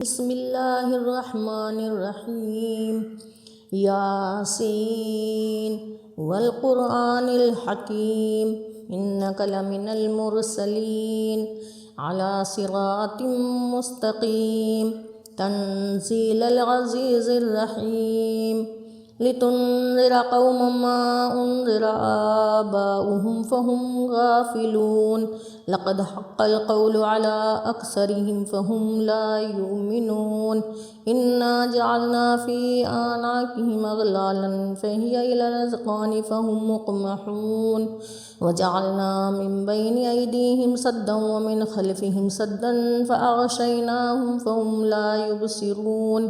बिस्मिल्लाहिर्रहमानिर्रहीम। यासीन वल क़ुरआनिल हकीम इन्नका लमिनल मुरसलीन अला सिरातिम मुस्तक़ीम तंज़ीलल अज़ीज़िर रहीम। लितुन्ज़िरा क़ौमम मा उन्ज़िरा आबाउहुम फ़हुम गाफ़िलून। लक़द हक़्क़ल क़ौलु अला अक्सरिहिम फ़हुम ला युमिनून। इन्ना जअलना फ़ी आनाक़िहिम अग़लालन फ़हिय इलल अज़क़ानि फ़हुम मुक़महून। वजअलना मिन बैनि अयदीहिम सद्दन व मिन ख़ल्फ़िहिम सद्दन फ़अग़शयनाहुम फ़हुम ला युबसिरून।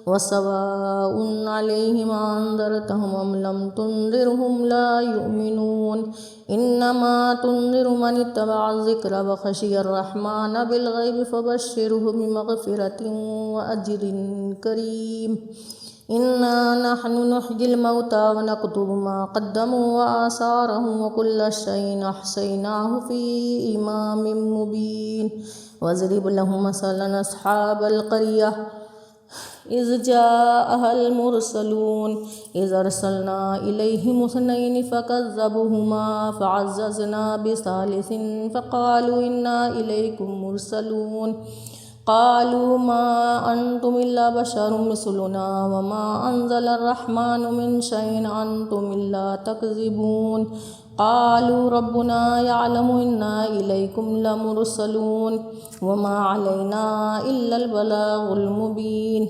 वसवाउन अलैहिम अअन्ज़रतहुम अम लम तुन्ज़िरहुम ला युमिनून। इन्नमा तुन्ज़िरु मन इत्तबअ ज़िक्र व ख़शियर रहमान बिलग़ैबि फ़बश्शिरहु बिमग़फ़िरतिन व अज्रिन करीम। इन्ना नहनु नुह्यिल मौता व नक्तुबु मा क़द्दमू व आसारहुम व कुल्ल शैइन अहसैनाहु फ़ी इमामिम मुबीन। वज़रिब लहुम मसलन अस्हाबल क़र्यह इज़ जाअहल मुरसलून। इज़ अरसलना इलैहिम इस्नैनि फ़कज़्ज़बूहुमा फ़अज़्ज़ज़ना बिसालिसिन फ़क़ालू इन्ना इलैकुम मुरसलून। क़ालू मा अंतुम इल्ला बशरुम मिस्लुना व मा अनज़लर रहमानु मिन शैइन अंतुम इल्ला तकज़िबून। क़ालू रब्बुना यअलमु इन्ना इलैकुम लमुरसलून व मा अलैना इल्लल बलाग़ुल मुबीन।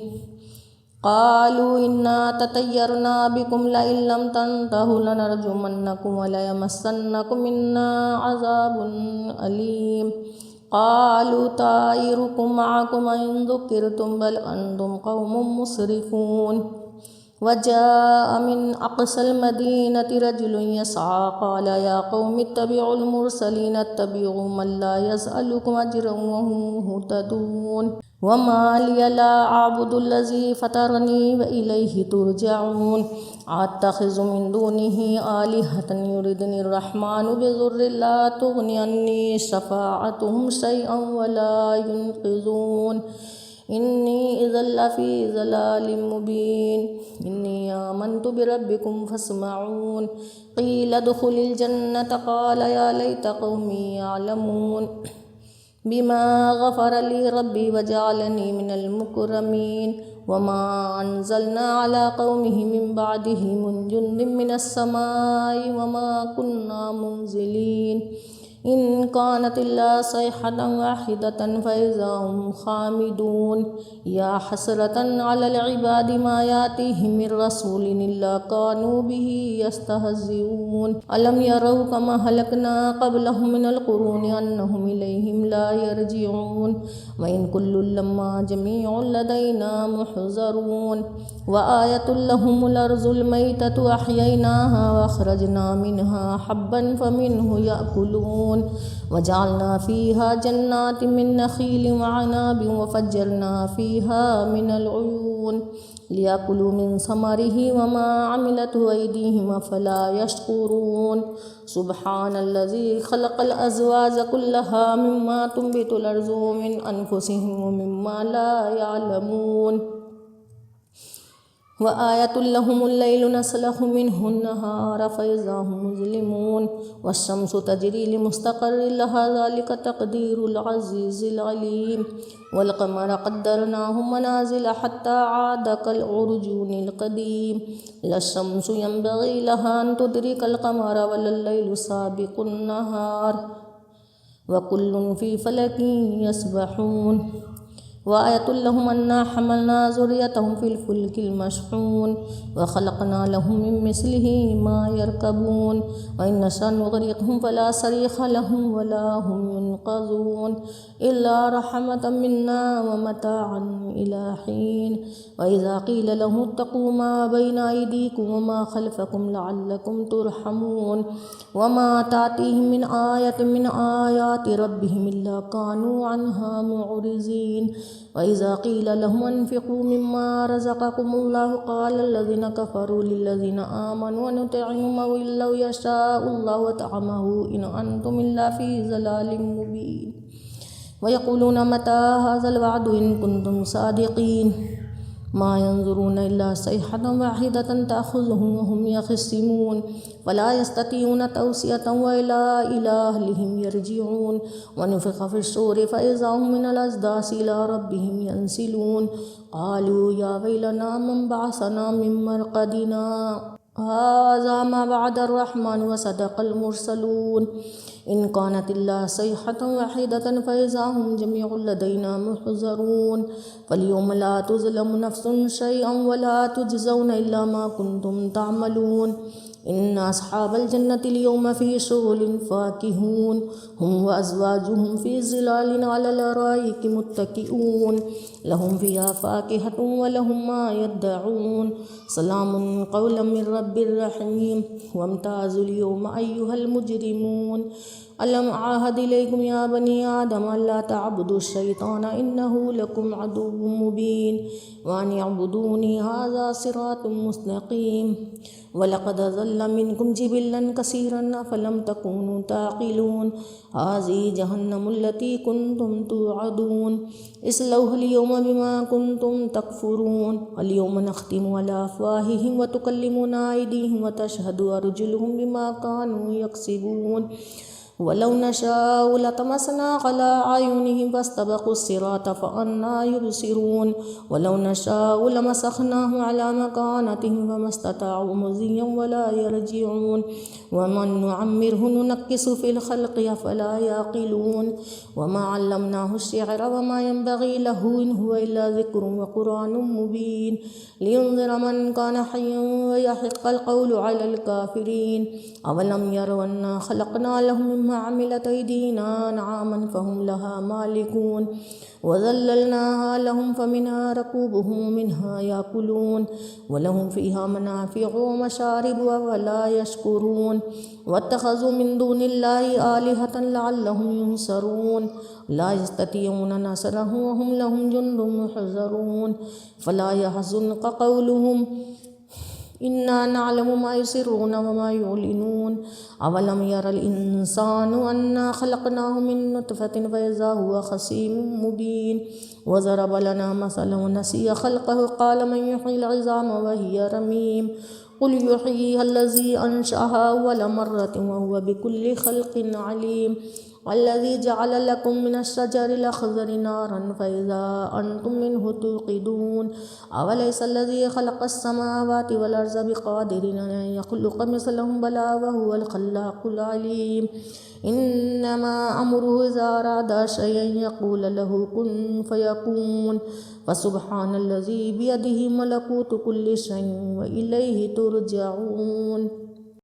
क़ालू इन्ना ततय्यरना बिकुम लइन लम तंतहु लनरजुमन्नकुम व लयमस्सन्नकुम मिन्ना अज़ाबुन अलीम। क़ालू ताइरुकुम मअकुम अइन ज़ुक्किरतुम बल अंतुम क़ौमुम मुस्रिफ़ून। वजाअ मिन अक़सल मदीनति रजुलुन यसअ क़ाल या क़ौमि इत्तबिउल मुरसलीन इत्तबिउ मन ला यसअलुकुम अजरन व हुम मुहतदून। वमा लिय ला अअबुदुल्लज़ी फ़तरनी व इलैहि तुरजऊन। अअत्तख़िज़ु मिन दूनिहि आलिहतन युरिदुनिर रहमानु बिज़ुर्रिन ला तुग़नि अन्नी शफ़ाअतुहुम शैअन व ला युनक़िज़ून। इन्नी इज़्ज़न लफ़ी ज़लालिम मुबीन। इन्नी आमन्तु बिरब्बिकुम फ़स्मऊन। क़ील उद्ख़ुलिल जन्नत क़ाल या लैत क़ौमी यअलमून। बिमा ग़फ़र ली रब्बी वजअलनी मिनल मुकरमीन। वमा अनज़लना अला क़ौमिहि मिन बअदिहि मिन जुन्दिन मिनस समाइ वमा कुन्ना मुनज़िलीन। इन कानत इल्ला सयहतन वाहिदतन फ़इज़ा हुम ख़ामिदून। या हसरतन अलल इबादि मा यातिहिम मिर रसूलिन इल्ला कानू बिही यस्तहज़िऊन। अलम यरौ कमा हलकना क़ब्लहुम मिनल क़ुरूनि अन्नहुम इलैहिम ला यरजिऊन। व इन कुल्लुन लम्मा जमीउन लदैना मुहज़रून। व आयतुल लहुमुल अर्ज़ुल मैततु अह्यैनाहा व अख़रजना मिन्हा हब्बन फ़मिन्हु यअकुलून। वजअलना फ़ीहा जन्नातिन मिन नख़ीलिन व अनाबिन व फ़ज्जरना फ़ीहा मिनल उयून लियकुलू मिन समरिहि व मा अमिलतहु अयदीहिम अफ़ला यशकुरून। सुब्हानल्लज़ी ख़लक़ल अज़वाज कुल्लहा मिम्मा तुंबितुल अर्ज़ु व मिन अनफ़ुसिहिम व मिम्मा ला यअलमून। व आयतुल लहुमुल लैलु नस्लखु मिन्हु अन्नहार फ़इज़ा हुम मुज़लिमून। वश्शम्सु तजरी लिमुस्तक़र्रिन लहा ज़ालिका तक़दीरुल अज़ीज़िल अलीम। वल क़मर क़द्दरनाहु मनाज़िल हत्ता आद कल उर्जूनिल क़दीम। लश्शम्सु यंबग़ी लहा अन तुदरिकल क़मर वलल लैलु साबिक़ुन नहार व कुल्लुन फ़ी फ़लकिन यसबहून। व आयतुल लहुम अन्ना हमलना ज़ुर्रियतहुम फ़िल फ़ुल्किल मशहून व ख़लक़ना लहुम मिन मिस्लिहि मा यरकबून। व इन नशअ नुग़रिक़हुम फ़ला सरीख़ लहुम व ला हुम युनक़ज़ून इल्ला रहमतम मिन्ना व मताअन इला हीन। व इज़ा क़ील लहुम इत्तक़ू मा बैन अयदीकुम व मा ख़ल्फ़कुम लअल्लकुम तुरहमून। व मा तातीहिम मिन आयतिन मिन आयाति रब्बिहिम इल्ला कानू अन्हा मुअरिज़ीन। व इज़ा क़ील लहुम अन्फ़िक़ू मिम्मा रज़क़कुमुल्लाहु क़ालल्लज़ीना कफ़रू लिल्लज़ीना आमनू अनुतइमु मन लौ यशाअुल्लाहु अतअमहु इन अंतुम इल्ला फ़ी ज़लालिम मुबीन। व ويقولون متى هذا الوعد إن كنتم صادقين ما ينظرون إلا صيحة واحدة تأخذهم وهم يخصمون فلا يستطيعون توصية وإلى أهلهم يرجعون ونفخ في الصور فإذا هم من الأجداث إلى ربهم ينسلون قالوا يا ويلنا من بعثنا من مرقدنا هذا ما وعد الرحمن وصدق المرسلون إن كانت إلا صيحة واحدة فإذا هم جميع لدينا محضرون فاليوم لا تظلم نفس شيئا ولا تجزون إلا ما كنتم تعملون إن أصحاب الجنة اليوم في شغل فاكهون هم وأزواجهم في ظلال على الأرائك متكئون لهم فيها فاكهة ولهم ما يدعون سلام قولا من رب رحيم وامتازوا اليوم أيها المجرمون ألم أعهد إليكم يا بني آدم ألا تعبدوا الشيطان إنه لكم عدو مبين وأن يعبدوني هذا صراط مستقيم ولقد ضل منكم جبلا كثيرا أفلم تكونوا تعقلون هذه جهنم التي كنتم توعدون اصلوها اليوم بما كنتم تكفرون اليوم نختم على أفواههم وتكلمنا أيديهم وتشهد أرجلهم بما كانوا يكسبون ولو نشاء لطمسنا على أعينهم فاستبقوا الصراط فأنى يبصرون ولو نشاء لمسخناهم على مكانتهم فما استطاعوا مضيا ولا يرجعون ومن نعمره ننكس في الخلق أفلا يعقلون وما علمناه الشعر وما ينبغي له إن هو إلا ذكر وقرآن مبين لينذر من كان حيا ويحق القول على الكافرين أولم يروا أنا خلقنا لهم مما عملت أيدينا أنعاما فهم لها مالكون وذللناها لهم فمنها ركوبهم ومنها يأكلون ولهم فيها منافع ومشارب ولا يشكرون واتخذوا من دون الله آلهة لعلهم ينصرون لا يستطيعون نصرهم وهم لهم جند محضرون فلا يحزنك قولهم إنا نعلم ما يسرون وما يعلنون أولم ير الإنسان أنا خلقناه من نطفة فإذا هو خصيم مبين وضرب لنا مثلا ونسي خلقه قال من يحيي العظام وهي رميم قل يحييها الذي أنشأها أول مرة وهو بكل خلق عليم الذي جعل لكم من الشجر الأخضر نارا فإذا أنتم منه توقدون أوليس الذي خلق السماوات والأرض بقادر أن يخلق مثلهم بلى وهو الخلاق العليم إنما أمره إذا أراد شيئا يقول له كن فيكون فسبحان الذي بيده ملكوت كل شيء وإليه ترجعون.